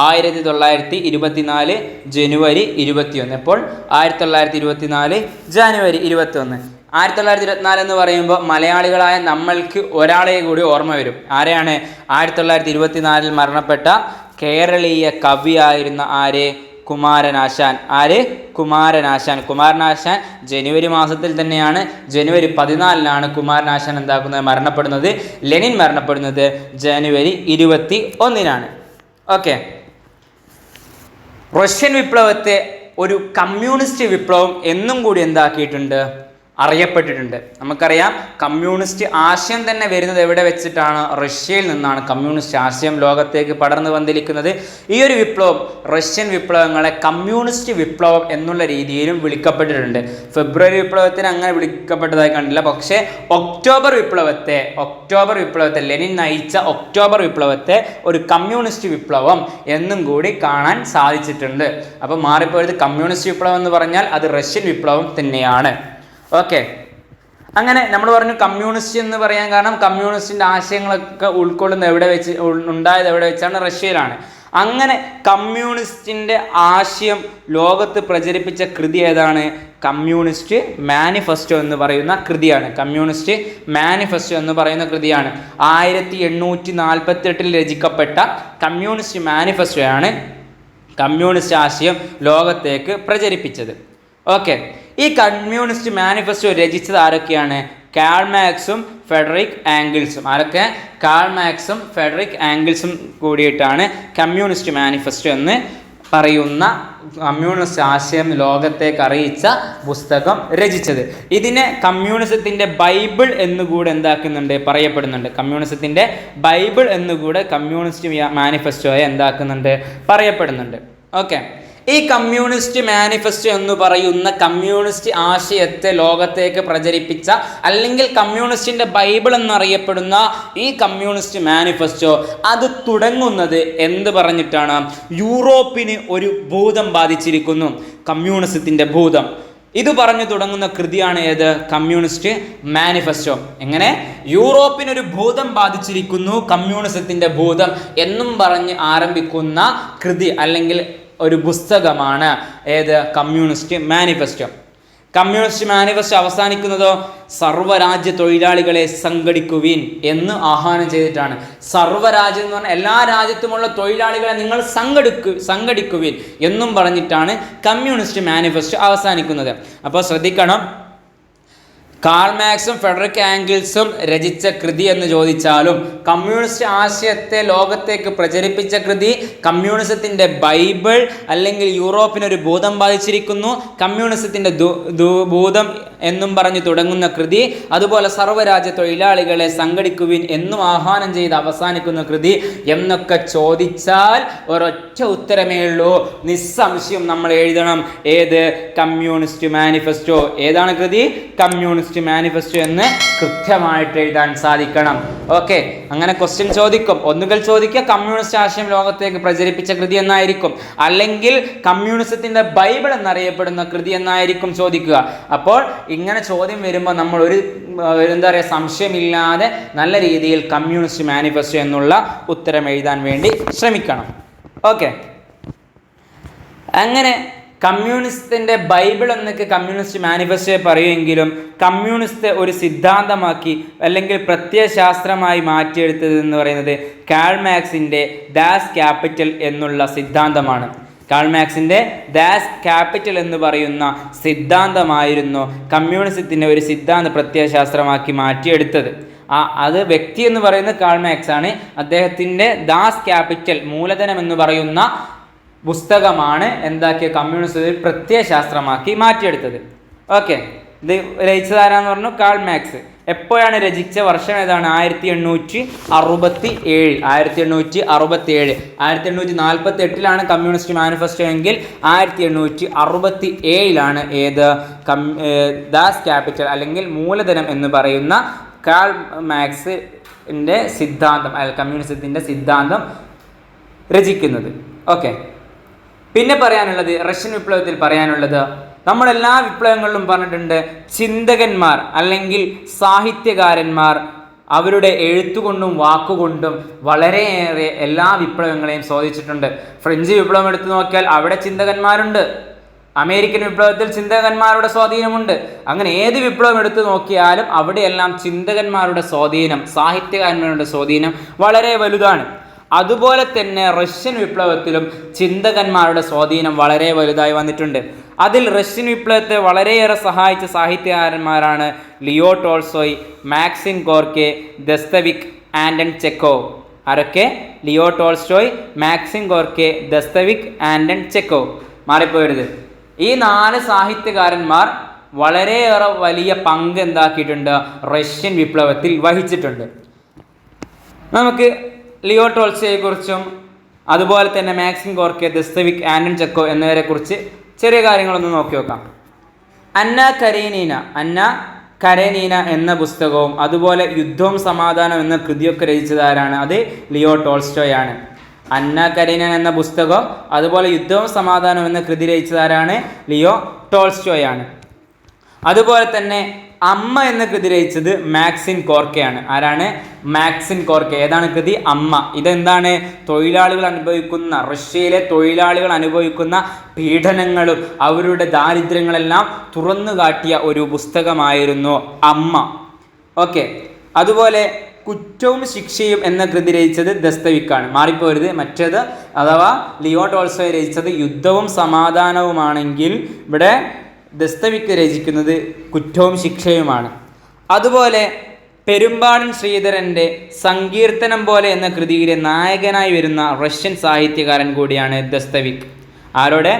1924 ജനുവരി 21. എപ്പോൾ? 1924 ജനുവരി 21. 1924 എന്ന് പറയുമ്പോൾ മലയാളികളായ നമ്മൾക്ക് ഒരാളെ കൂടി ഓർമ്മ വരും. ആരെയാണ്? 1924 മരണപ്പെട്ട കേരളീയ കവിയായിരുന്ന ആര്? കുമാരനാശാൻ. ആര്? കുമാരനാശാൻ ജനുവരി മാസത്തിൽ തന്നെയാണ്, ജനുവരി 14 കുമാരനാശാൻ എന്താക്കുന്നത്? മരണപ്പെടുന്നത്. ലെനിൻ മരണപ്പെടുന്നത് ജനുവരി 21. ഓക്കെ, റഷ്യൻ വിപ്ലവത്തെ ഒരു കമ്മ്യൂണിസ്റ്റ് വിപ്ലവം എന്നും കൂടി എന്താക്കിയിട്ടുണ്ട്? അറിയപ്പെട്ടിട്ടുണ്ട്. നമുക്കറിയാം കമ്മ്യൂണിസ്റ്റ് ആശയം തന്നെ വരുന്നത് എവിടെ വെച്ചിട്ടാണ്? റഷ്യയിൽ നിന്നാണ് കമ്മ്യൂണിസ്റ്റ് ആശയം ലോകത്തേക്ക് പടർന്നു വന്നിരിക്കുന്നത്. ഈ ഒരു വിപ്ലവം വിപ്ലവം വിപ്ലവങ്ങളെ കമ്മ്യൂണിസ്റ്റ് വിപ്ലവം എന്നുള്ള രീതിയിലും വിളിക്കപ്പെട്ടിട്ടുണ്ട്. ഫെബ്രുവരി വിപ്ലവത്തിന് അങ്ങനെ വിളിക്കപ്പെട്ടതായി കണ്ടില്ല. പക്ഷേ ഒക്ടോബർ വിപ്ലവത്തെ ലെനിൻ നയിച്ച ഒക്ടോബർ വിപ്ലവത്തെ ഒരു കമ്മ്യൂണിസ്റ്റ് വിപ്ലവം എന്നും കൂടി കാണാൻ സാധിച്ചിട്ടുണ്ട്. അപ്പോൾ മാറിപ്പോയത് കമ്മ്യൂണിസ്റ്റ് വിപ്ലവം എന്ന് പറഞ്ഞാൽ അത് റഷ്യൻ വിപ്ലവം തന്നെയാണ്. ഓക്കെ, അങ്ങനെ നമ്മൾ പറഞ്ഞു കമ്മ്യൂണിസ്റ്റ് എന്ന് പറയാൻ കാരണം കമ്മ്യൂണിസ്റ്റിൻ്റെ ആശയങ്ങളൊക്കെ ഉണ്ടായത് എവിടെ വെച്ചാണ്? റഷ്യയിലാണ്. അങ്ങനെ കമ്മ്യൂണിസ്റ്റിൻ്റെ ആശയം ലോകത്ത് പ്രചരിപ്പിച്ച കൃതി ഏതാണ്? കമ്മ്യൂണിസ്റ്റ് മാനിഫെസ്റ്റോ എന്ന് പറയുന്ന കൃതിയാണ്. കമ്മ്യൂണിസ്റ്റ് മാനിഫെസ്റ്റോ എന്ന് പറയുന്ന കൃതിയാണ്. 1848 രചിക്കപ്പെട്ട കമ്മ്യൂണിസ്റ്റ് മാനിഫെസ്റ്റോയാണ് കമ്മ്യൂണിസ്റ്റ് ആശയം ലോകത്തേക്ക് പ്രചരിപ്പിച്ചത്. ഓക്കെ, ഈ കമ്മ്യൂണിസ്റ്റ് മാനിഫെസ്റ്റോ രചിച്ചത് ആരൊക്കെയാണ്? കാൾ മാർക്സും ഫ്രെഡറിക് ആംഗിൾസും. ആരൊക്കെ? കാൾ മാർക്സും ഫ്രെഡറിക് ആംഗിൾസും കൂടിയിട്ടാണ് കമ്മ്യൂണിസ്റ്റ് മാനിഫെസ്റ്റോ എന്ന് പറയുന്ന കമ്മ്യൂണിസ്റ്റ് ആശയം ലോകത്തേക്ക് അറിയിച്ച പുസ്തകം രചിച്ചത്. ഇതിനെ കമ്മ്യൂണിസത്തിൻ്റെ ബൈബിൾ എന്നുകൂടെ എന്താക്കുന്നുണ്ട്? പറയപ്പെടുന്നുണ്ട്. കമ്മ്യൂണിസത്തിൻ്റെ ബൈബിൾ എന്നുകൂടെ കമ്മ്യൂണിസ്റ്റ് മാനിഫെസ്റ്റോയെ എന്താക്കുന്നുണ്ട്? പറയപ്പെടുന്നുണ്ട്. ഓക്കെ, ഈ കമ്മ്യൂണിസ്റ്റ് മാനിഫെസ്റ്റോ എന്ന് പറയുന്ന കമ്മ്യൂണിസ്റ്റ് ആശയത്തെ ലോകത്തേക്ക് പ്രചരിപ്പിച്ച അല്ലെങ്കിൽ കമ്മ്യൂണിസ്റ്റിൻ്റെ ബൈബിൾ എന്നറിയപ്പെടുന്ന ഈ കമ്മ്യൂണിസ്റ്റ് മാനിഫെസ്റ്റോ അത് തുടങ്ങുന്നത് എന്ത് പറഞ്ഞിട്ടാണ്? യൂറോപ്പിന് ഒരു ഭൂതം ബാധിച്ചിരിക്കുന്നു, കമ്മ്യൂണിസത്തിൻ്റെ ഭൂതം. ഇത് പറഞ്ഞു തുടങ്ങുന്ന കൃതിയാണ് ഏത്? Communist manifesto. എങ്ങനെ? യൂറോപ്പിനൊരു ഭൂതം ബാധിച്ചിരിക്കുന്നു, കമ്മ്യൂണിസത്തിൻ്റെ ഭൂതം എന്നും പറഞ്ഞ് ആരംഭിക്കുന്ന കൃതി അല്ലെങ്കിൽ ഒരു പുസ്തകമാണ് ഏത്? Communist manifesto. കമ്മ്യൂണിസ്റ്റ് മാനിഫെസ്റ്റോ അവസാനിക്കുന്നതോ സർവ്വരാജ്യ തൊഴിലാളികളെ സംഘടിക്കുവിൻ എന്ന് ആഹ്വാനം ചെയ്തിട്ടാണ്. സർവ്വരാജ്യം എന്ന് പറഞ്ഞാൽ എല്ലാ രാജ്യത്തുമുള്ള തൊഴിലാളികളെ നിങ്ങൾ സംഘടിക്കുവിൻ എന്നും പറഞ്ഞിട്ടാണ് കമ്മ്യൂണിസ്റ്റ് മാനിഫെസ്റ്റോ അവസാനിക്കുന്നത്. അപ്പോൾ ശ്രദ്ധിക്കണം, കാൾ മാക്സും ഫ്രെഡറിക് ആംഗിൾസും രചിച്ച കൃതി എന്ന് ചോദിച്ചാലും കമ്മ്യൂണിസ്റ്റ് ആശയത്തെ ലോകത്തേക്ക് പ്രചരിപ്പിച്ച കൃതി കമ്മ്യൂണിസത്തിൻ്റെ ബൈബിൾ, അല്ലെങ്കിൽ യൂറോപ്പിനൊരു ഭൂതം ബാധിച്ചിരിക്കുന്നു, കമ്മ്യൂണിസത്തിൻ്റെ ഭൂതം എന്നും പറഞ്ഞു തുടങ്ങുന്ന കൃതി, അതുപോലെ സർവ്വരാജ്യ തൊഴിലാളികളെ സംഘടിക്കുവിൻ എന്നും ആഹ്വാനം ചെയ്ത് അവസാനിക്കുന്ന കൃതി എന്നൊക്കെ ചോദിച്ചാൽ ഒരൊറ്റ ഉത്തരമേ ഉള്ളൂ, നിസ്സംശയം നമ്മൾ എഴുതണം. ഏത്? Communist manifesto. ഏതാണ് കൃതി? കമ്മ്യൂണിസ്റ്റ് മാനിഫെസ്റ്റോ എന്ന് കൃത്യമായിട്ട് എഴുതാൻ സാധിക്കണം. ഓക്കെ, അങ്ങനെ ക്വസ്റ്റ്യൻ ചോദിക്കും. ഒന്നുകിൽ ചോദിക്കുക കമ്മ്യൂണിസ്റ്റ് ആശയം ലോകത്തേക്ക് പ്രചരിപ്പിച്ച കൃതി എന്നായിരിക്കും, അല്ലെങ്കിൽ കമ്മ്യൂണിസത്തിന്റെ ബൈബിൾ എന്നറിയപ്പെടുന്ന കൃതി എന്നായിരിക്കും ചോദിക്കുക. അപ്പോൾ ഇങ്ങനെ ചോദ്യം വരുമ്പോൾ നമ്മൾ എന്താ പറയുക, സംശയമില്ലാതെ നല്ല രീതിയിൽ കമ്മ്യൂണിസ്റ്റ് മാനിഫെസ്റ്റോ എന്നുള്ള ഉത്തരം എഴുതാൻ വേണ്ടി ശ്രമിക്കണം. ഓക്കെ, അങ്ങനെ കമ്മ്യൂണിസ്റ്റിൻ്റെ ബൈബിൾ എന്നൊക്കെ കമ്മ്യൂണിസ്റ്റ് മാനിഫെസ്റ്റോയെ പറയുമെങ്കിലും കമ്മ്യൂണിസ്റ്റ് ഒരു സിദ്ധാന്തമാക്കി അല്ലെങ്കിൽ പ്രത്യയശാസ്ത്രമായി മാറ്റിയെടുത്തത് എന്ന് പറയുന്നത് കാൾ മാക്സിൻ്റെ ദാസ് ക്യാപിറ്റൽ എന്നുള്ള സിദ്ധാന്തമാണ്. കാൾ മാക്സിൻ്റെ ദാസ് ക്യാപിറ്റൽ എന്ന് പറയുന്ന സിദ്ധാന്തമായിരുന്നു കമ്മ്യൂണിസത്തിൻ്റെ ഒരു സിദ്ധാന്ത പ്രത്യയശാസ്ത്രമാക്കി മാറ്റിയെടുത്തത്. അത് വ്യക്തി എന്ന് പറയുന്നത് കാൾ മാക്സ് ആണ്. അദ്ദേഹത്തിൻ്റെ ദാസ് ക്യാപിറ്റൽ, മൂലധനം എന്ന് പറയുന്ന പുസ്തകമാണ് എന്താക്കിയ കമ്മ്യൂണിസ്റ്റ് പ്രത്യയശാസ്ത്രമാക്കി മാറ്റിയെടുത്തത്. ഓക്കെ, ഇത് രചിച്ചതാരാന്ന് പറഞ്ഞു? Karl Marx. എപ്പോഴാണ് രചിച്ച വർഷം ഏതാണ്? 1867. 1848 കമ്മ്യൂണിസ്റ്റ് മാനിഫെസ്റ്റോ എങ്കിൽ 1867 ഏത് ദാസ് ക്യാപിറ്റൽ അല്ലെങ്കിൽ മൂലധനം എന്ന് പറയുന്ന കാൾ മാക്സിൻ്റെ സിദ്ധാന്തം, കമ്മ്യൂണിസത്തിൻ്റെ സിദ്ധാന്തം രചിക്കുന്നത്. ഓക്കെ, പിന്നെ പറയാനുള്ളത് റഷ്യൻ വിപ്ലവത്തിൽ പറയാനുള്ളത്, നമ്മളെല്ലാ വിപ്ലവങ്ങളിലും പറഞ്ഞിട്ടുണ്ട് ചിന്തകന്മാർ അല്ലെങ്കിൽ സാഹിത്യകാരന്മാർ അവരുടെ എഴുത്തുകൊണ്ടും വാക്കുകൊണ്ടും വളരെയേറെ എല്ലാ വിപ്ലവങ്ങളെയും സ്വാധീനിച്ചിട്ടുണ്ട്. ഫ്രഞ്ച് വിപ്ലവം എടുത്തു നോക്കിയാൽ അവിടെ ചിന്തകന്മാരുണ്ട്. അമേരിക്കൻ വിപ്ലവത്തിൽ ചിന്തകന്മാരുടെ സ്വാധീനമുണ്ട്. അങ്ങനെ ഏത് വിപ്ലവം എടുത്തു നോക്കിയാലും അവിടെയെല്ലാം ചിന്തകന്മാരുടെ സ്വാധീനം, സാഹിത്യകാരന്മാരുടെ സ്വാധീനം വളരെ വലുതാണ്. അതുപോലെ തന്നെ റഷ്യൻ വിപ്ലവത്തിലും ചിന്തകന്മാരുടെ സ്വാധീനം വളരെ വലുതായി വന്നിട്ടുണ്ട്. അതിൽ റഷ്യൻ വിപ്ലവത്തെ വളരെയേറെ സഹായിച്ച സാഹിത്യകാരന്മാരാണ് Leo Tolstoy, Maxim Gorky, Dostoevsky, Anton Chekhov. ആരൊക്കെ? Leo Tolstoy, Maxim Gorky, Dostoevsky, Anton Chekhov. മാറിപ്പോയത്. ഈ 4 സാഹിത്യകാരന്മാർ വളരെയേറെ വലിയ പങ്ക് എന്താക്കിയിട്ടുണ്ട്? റഷ്യൻ വിപ്ലവത്തിൽ വഹിച്ചിട്ടുണ്ട്. നമുക്ക് ലിയോ ടോൾസ്റ്റോയെ കുറിച്ചും അതുപോലെ തന്നെ Maxim Gorky, Dostoevsky, Anton Chekhov എന്നിവരെ കുറിച്ച് ചെറിയ കാര്യങ്ങളൊന്ന് നോക്കി നോക്കാം. അന്ന കരേനീന എന്ന പുസ്തകവും അതുപോലെ യുദ്ധവും സമാധാനം എന്ന കൃതിയൊക്കെ രചിച്ചതാരാണ്? അത് ലിയോ ടോൾസ്റ്റോയാണ്. അന്ന കരേനീന എന്ന പുസ്തകം അതുപോലെ യുദ്ധവും സമാധാനം എന്ന കൃതി രചിച്ചതാരാണ്? ലിയോ ടോൾസ്റ്റോയാണ്. അതുപോലെ തന്നെ അമ്മ എന്ന കൃതി രചിച്ചത് മാക്സിം ഗോർക്കിയാണ്. ആരാണ്? Maxim Gorky. ഏതാണ് കൃതി? അമ്മ. ഇതെന്താണ്? തൊഴിലാളികൾ അനുഭവിക്കുന്ന, റഷ്യയിലെ തൊഴിലാളികൾ അനുഭവിക്കുന്ന പീഡനങ്ങളും അവരുടെ ദാരിദ്ര്യങ്ങളെല്ലാം തുറന്നു കാട്ടിയ ഒരു പുസ്തകമായിരുന്നു അമ്മ. ഓക്കെ, അതുപോലെ കുറ്റവും ശിക്ഷയും എന്ന കൃതി രചിച്ചത് ദസ്തവിക്കാണ്. മാറിപ്പോരുത്. മറ്റേത് അഥവാ ലിയോ ടോൾസ്റ്റോയ് രചിച്ചത് യുദ്ധവും സമാധാനവുമാണെങ്കിൽ ഇവിടെ ദസ്തവിക്ക് രചിക്കുന്നത് കുറ്റവും ശിക്ഷയുമാണ്. അതുപോലെ പെരുമ്പാടൻ ശ്രീധരൻ്റെ സങ്കീർത്തനം പോലെ എന്ന കൃതിയിലെ നായകനായി വരുന്ന റഷ്യൻ സാഹിത്യകാരൻ കൂടിയാണ് ദസ്തവിക്. ആരോടെ?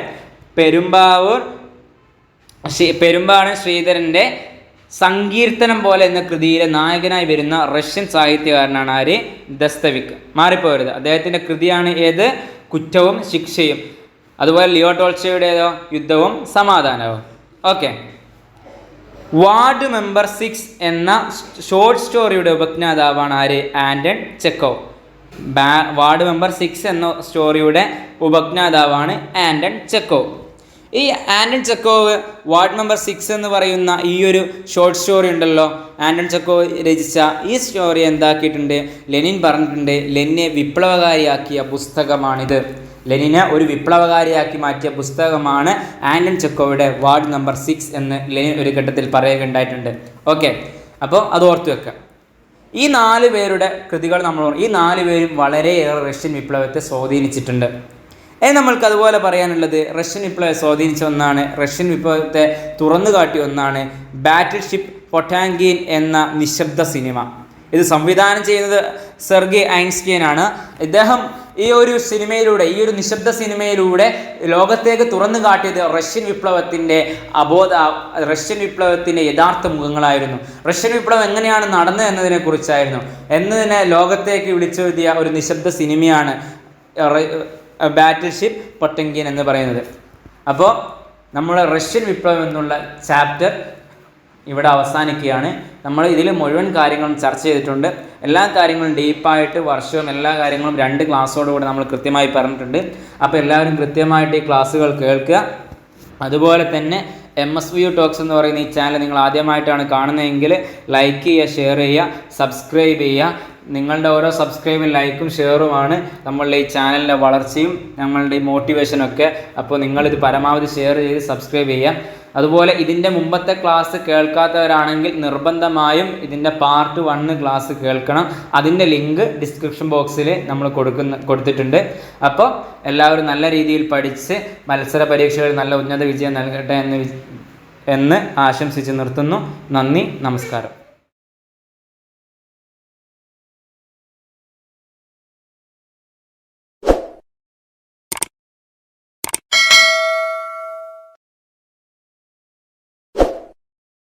പെരുമ്പാടൻ ശ്രീധരൻ്റെ സങ്കീർത്തനം പോലെ എന്ന കൃതിയിലെ നായകനായി വരുന്ന റഷ്യൻ സാഹിത്യകാരനാണ് ആര്? ദസ്തവിക്. മാറിപ്പോരുത്. അദ്ദേഹത്തിൻ്റെ കൃതിയാണ് ഏത്? കുറ്റവും ശിക്ഷയും. അതുപോലെ ലിയോ ടോൾസ്റ്റോയുടേതോ? യുദ്ധവും സമാധാനവും. ഓക്കെ, വാർഡ് മെമ്പർ 6 എന്ന ഷോർട്ട് സ്റ്റോറിയുടെ ഉപജ്ഞാതാവാണ് ആര്? Anton Chekhov. വാർഡ് മെമ്പർ 6 എന്ന സ്റ്റോറിയുടെ ഉപജ്ഞാതാവാണ് ആന്റൺ ചെക്കോവ്. ഈ ആന്റൺ ചെക്കോവ് വാർഡ് മെമ്പർ 6 എന്ന് പറയുന്ന ഈ ഒരു ഷോർട്ട് സ്റ്റോറി ഉണ്ടല്ലോ, ആന്റൺ ചെക്കോവ് രചിച്ച ഈ സ്റ്റോറി എന്താക്കിയിട്ടുണ്ട്? ലെനിൻ പറഞ്ഞിട്ടുണ്ട്, ലെനിനെ വിപ്ലവകാരിയാക്കിയ പുസ്തകമാണിത്. ലെനിനെ ഒരു വിപ്ലവകാരിയാക്കി മാറ്റിയ പുസ്തകമാണ് ആന്റൺ ചെക്കോയുടെ വാർഡ് നമ്പർ 6 എന്ന് ലെനിൻ ഒരു ഘട്ടത്തിൽ പറയുകയുണ്ടായിട്ടുണ്ട്. ഓക്കെ, അപ്പോൾ അത് ഓർത്തു വെക്കുക. ഈ 4 പേരുടെ കൃതികൾ ഈ 4 പേരും വളരെയേറെ റഷ്യൻ വിപ്ലവത്തെ സ്വാധീനിച്ചിട്ടുണ്ട്. നമ്മൾക്ക് അതുപോലെ പറയാനുള്ളത് റഷ്യൻ വിപ്ലവത്തെ സ്വാധീനിച്ച ഒന്നാണ്, റഷ്യൻ വിപ്ലവത്തെ തുറന്നു കാട്ടിയ ഒന്നാണ് ബാറ്റിൽ ഷിപ്പ് പൊട്ടാങ്കിൻ എന്ന നിശബ്ദ സിനിമ. ഇത് സംവിധാനം ചെയ്യുന്നത് സെർഗി ഐൻസ്റ്റീൻ ആണ്. ഇദ്ദേഹം ഈ ഒരു നിശബ്ദ സിനിമയിലൂടെ ലോകത്തേക്ക് തുറന്നു കാട്ടിയത് റഷ്യൻ വിപ്ലവത്തിൻ്റെ യഥാർത്ഥ മുഖങ്ങളായിരുന്നു. റഷ്യൻ വിപ്ലവം എങ്ങനെയാണ് നടന്നത് എന്നതിനെ ലോകത്തേക്ക് വിളിച്ചെഴുതിയ ഒരു നിശബ്ദ സിനിമയാണ് ബാറ്റിൽ ഷിപ്പ് പൊട്ടങ്കിൻ എന്ന് പറയുന്നത്. അപ്പോൾ നമ്മുടെ റഷ്യൻ വിപ്ലവം എന്നുള്ള ചാപ്റ്റർ ഇവിടെ അവസാനിക്കുകയാണ്. നമ്മൾ ഇതിൽ മുഴുവൻ കാര്യങ്ങളും ചർച്ച ചെയ്തിട്ടുണ്ട്. എല്ലാ കാര്യങ്ങളും ഡീപ്പായിട്ട് വർഷവും എല്ലാ കാര്യങ്ങളും 2 ക്ലാസ്സോടുകൂടി നമ്മൾ കൃത്യമായി പറഞ്ഞിട്ടുണ്ട്. അപ്പോൾ എല്ലാവരും കൃത്യമായിട്ട് ഈ ക്ലാസ്സുകൾ കേൾക്കുക. അതുപോലെ തന്നെ MSVU ടോക്സ് എന്ന് പറയുന്ന ഈ ചാനൽ നിങ്ങൾ ആദ്യമായിട്ടാണ് കാണുന്നതെങ്കിൽ ലൈക്ക് ചെയ്യുക, ഷെയർ ചെയ്യുക, സബ്സ്ക്രൈബ് ചെയ്യുക. നിങ്ങളുടെ ഓരോ സബ്സ്ക്രൈബും ലൈക്കും ഷെയറുമാണ് നമ്മളുടെ ഈ ചാനലിൻ്റെ വളർച്ചയും നമ്മളുടെ ഈ മോട്ടിവേഷനൊക്കെ. അപ്പോൾ നിങ്ങളിത് പരമാവധി ഷെയർ ചെയ്ത് സബ്സ്ക്രൈബ് ചെയ്യുക. അതുപോലെ ഇതിൻ്റെ മുമ്പത്തെ ക്ലാസ് കേൾക്കാത്തവരാണെങ്കിൽ നിർബന്ധമായും ഇതിൻ്റെ പാർട്ട് 1 ക്ലാസ് കേൾക്കണം. അതിൻ്റെ ലിങ്ക് ഡിസ്ക്രിപ്ഷൻ ബോക്സിൽ നമ്മൾ കൊടുത്തിട്ടുണ്ട്. അപ്പോൾ എല്ലാവരും നല്ല രീതിയിൽ പഠിച്ച് മത്സര പരീക്ഷകളിൽ നല്ല ഉന്നത വിജയം നൽകട്ടെ എന്ന് ആശംസിച്ച് നിർത്തുന്നു. നന്ദി, നമസ്കാരം.